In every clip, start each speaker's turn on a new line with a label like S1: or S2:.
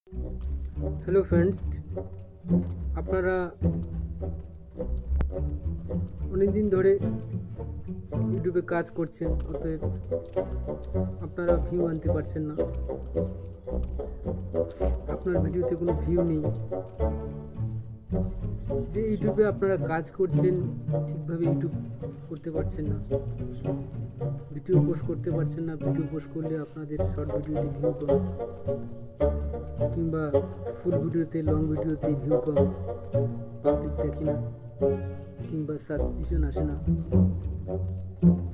S1: Hello friends, আপনারা অনেক দিন ধরে ইউটিউবে কাজ করছেন, অতএব আপনারা ভিউ আনতে পারছেন না। আপনার ভিডিওতে কোনো ভিউ নেই। যে ইউটিউবে আপনারা কাজ করছেন ঠিকভাবে ইউটিউব করতে পারছেন না, ভিডিও পোস্ট করতে পারছেন না। ভিডিও পোস্ট করলে আপনাদের শর্ট ভিডিওতে ভিউ কম, কিংবা ফুল ভিডিওতে, লং ভিডিওতে ভিউ কম, পাবলিক দেখে না, কিংবা সাবস্ক্রিপশন আসে না।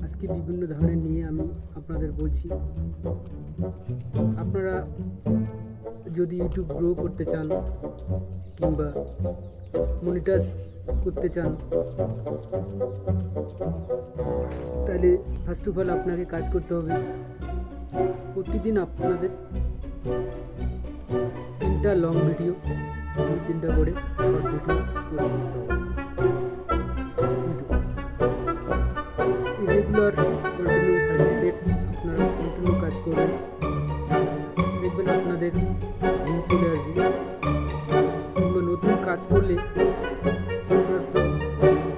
S1: আজকে বিভিন্ন ধরনের নিয়ে আমি আপনাদের বলছি। আপনারা যদি ইউটিউব গ্রো করতে চান কিংবা মনিটাইজ করতে চান, তাহলে ফার্স্ট অফ অল আপনাকে কাজ করতে হবে। প্রতিদিন আপনাদের 3টা লং ভিডিও, 2-3টা করে শর্ট ভিডিও পোস্ট করতে হবে। রেগুলার কন্টিনিউ 30 ডেজ আপনারা কন্টিনিউ কাজ করবেন, দেখবেন আপনাদের ভিউ চলে আসবে। কিংবা নতুন কাজ করলে আপনার তো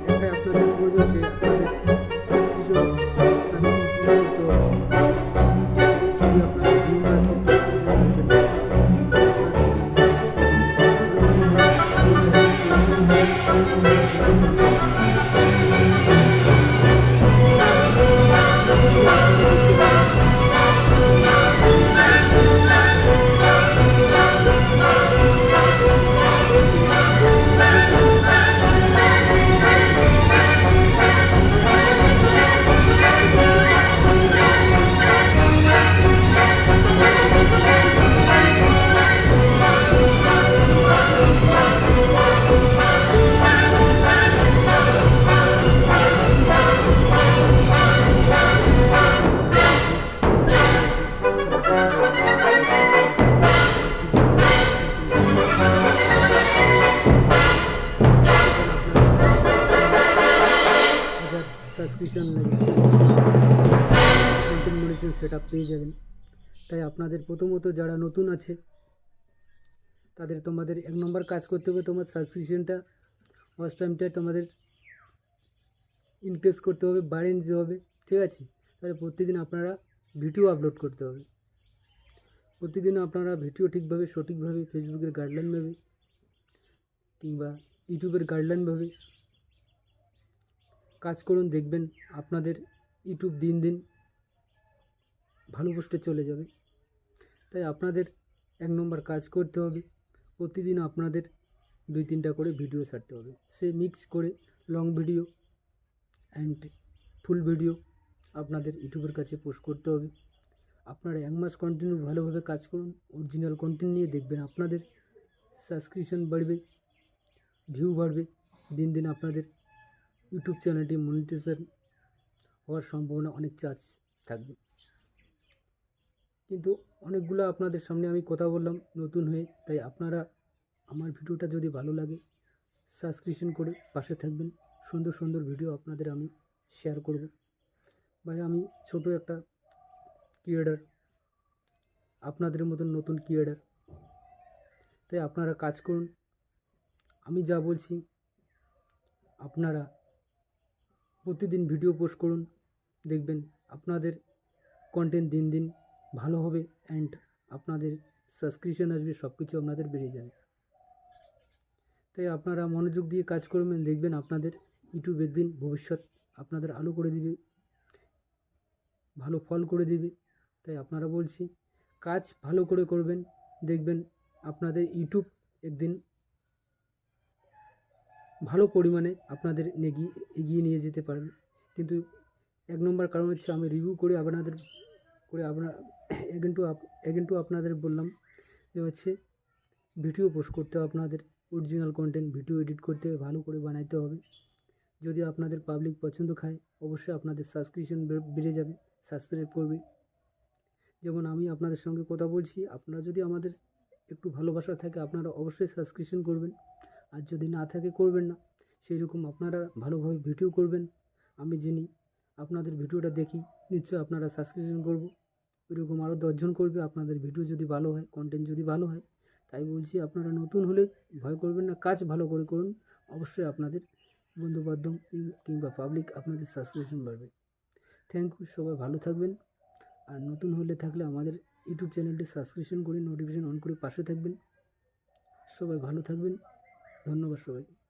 S1: একটাই আপনাদের প্রয়োজন, সে আপনাদের সাবস্ক্রিপশন আপনাদের ইনক্রিজ করতে হবে। যদি আপনাদের ভিউ না আসে, সাবস্ক্রিপশন করবেন সাবস্ক্রিপশন লাগে, কন্টেন্ট মনিটরিং সেটআপ পেয়ে যাবেন। তাই আপনাদের প্রথমত যারা নতুন আছে তোমাদের 1 নম্বর কাজ করতে হবে, তোমার সাবস্ক্রিপশনটা ওয়াচ টাইমটা তোমাদের ইনক্রিজ করতে হবে, বাড়িয়ে নিতে হবে, ঠিক আছে? তাহলে প্রতিদিন আপনারা ভিডিও আপলোড করতে হবে। প্রতিদিন আপনারা ভিডিও ঠিকভাবে, সঠিকভাবে, ফেসবুকের গাইডলাইনভাবে কিংবা ইউটিউবের গাইডলাইনভাবে কাজ করুন, দেখবেন আপনাদের ইউটিউব দিন দিন ভালো পোস্টে চলে যাবে। তাই আপনাদের 1 নম্বর কাজ করতে হবে, প্রতিদিন আপনাদের 2-3টা করে ভিডিও ছাড়তে হবে। সে মিক্স করে long video and full video আপনাদের ইউটিউবের কাছে পোস্ট করতে হবে। আপনারা 1 মাস কন্টিনিউ ভালোভাবে কাজ করুন, অরিজিনাল কন্টেন্ট নিয়ে, দেখবেন আপনাদের সাবস্ক্রিপশন বাড়বে, ভিউ বাড়বে। দিন দিন আপনাদের ইউটিউব চ্যানেলটি মনিটাইজেশন হওয়ার সম্ভাবনা অনেক চান্স থাকবে। কিন্তু অনেকগুলো আপনাদের সামনে আমি কথা বললাম নতুন হয়ে, তাই আপনারা আমার ভিডিওটা যদি ভালো লাগে সাবস্ক্রিপশন করে পাশে থাকবেন। সুন্দর সুন্দর ভিডিও আপনাদের আমি শেয়ার করব। ভাই, আমি ছোট একটা ক্রিয়েটার, আপনাদের মতন নতুন ক্রিয়েটার। তাই আপনারা কাজ করুন, আমি যা বলছি আপনারা প্রতিদিন ভিডিও পোস্ট করুন, দেখবেন আপনাদের কন্টেন্ট দিন দিন ভালো হবে অ্যান্ড আপনাদের সাবস্ক্রিপশন আসবে, সব কিছু আপনাদের বেড়ে যাবে। তাই আপনারা মনোযোগ দিয়ে কাজ করবেন, দেখবেন আপনাদের ইউটিউব একদিন ভবিষ্যৎ আপনাদের আলো করে দিবে, ভালো ফল করে দিবে। তাই আপনারা বলছি কাজ ভালো করে করবেন, দেখবেন আপনাদের ইউটিউব একদিন ভালো পরিমাণে আপনাদের এগিয়ে নিয়ে যেতে পারবে। কিন্তু 1 নম্বর কারণ হচ্ছে আমি রিভিউ করে আপনাদের এগেন্টু আপনাদের বললাম যে হচ্ছে ভিডিও পোস্ট করতে হবে, আপনাদের অরিজিনাল কন্টেন্ট ভিডিও এডিট করতে হবে, ভালো করে বানাইতে হবে। যদি আপনাদের পাবলিক পছন্দ খায়, অবশ্যই আপনাদের সাবস্ক্রিপশন বেড়ে যাবে, সাবস্ক্রাইব করবে। যেমন আমি আপনাদের সঙ্গে কথা বলছি, আপনারা যদি আমাদের একটু ভালোবাসা থাকে আপনারা অবশ্যই সাবস্ক্রিপশন করবেন, আর যদি না থাকে করবেন না। সেই রকম আপনারা ভালোভাবে ভিডিও করবেন, আমি জেনি আপনাদের ভিডিওটা দেখি, নিশ্চয়ই আপনারা সাবস্ক্রিপশন করব। এরকম আরও 10 জন করবে। আপনাদের ভিডিও যদি ভালো হয়, কন্টেন্ট যদি ভালো হয়, তাই বলছি আপনারা নতুন হলে ভয় করবেন না, কাজ ভালো করে করুন, অবশ্যই আপনাদের বন্ধুবান্ধব কিংবা পাবলিক আপনাদের সাবস্ক্রিপশন বাড়বে। থ্যাংক ইউ, সবাই ভালো থাকবেন। আর নতুন হলে থাকলে আমাদের ইউটিউব চ্যানেলটি সাবস্ক্রিপশন করে নোটিফিকেশন অন করে পাশে থাকবেন। সবাই ভালো থাকবেন, ধন্যবাদ সবাইকে।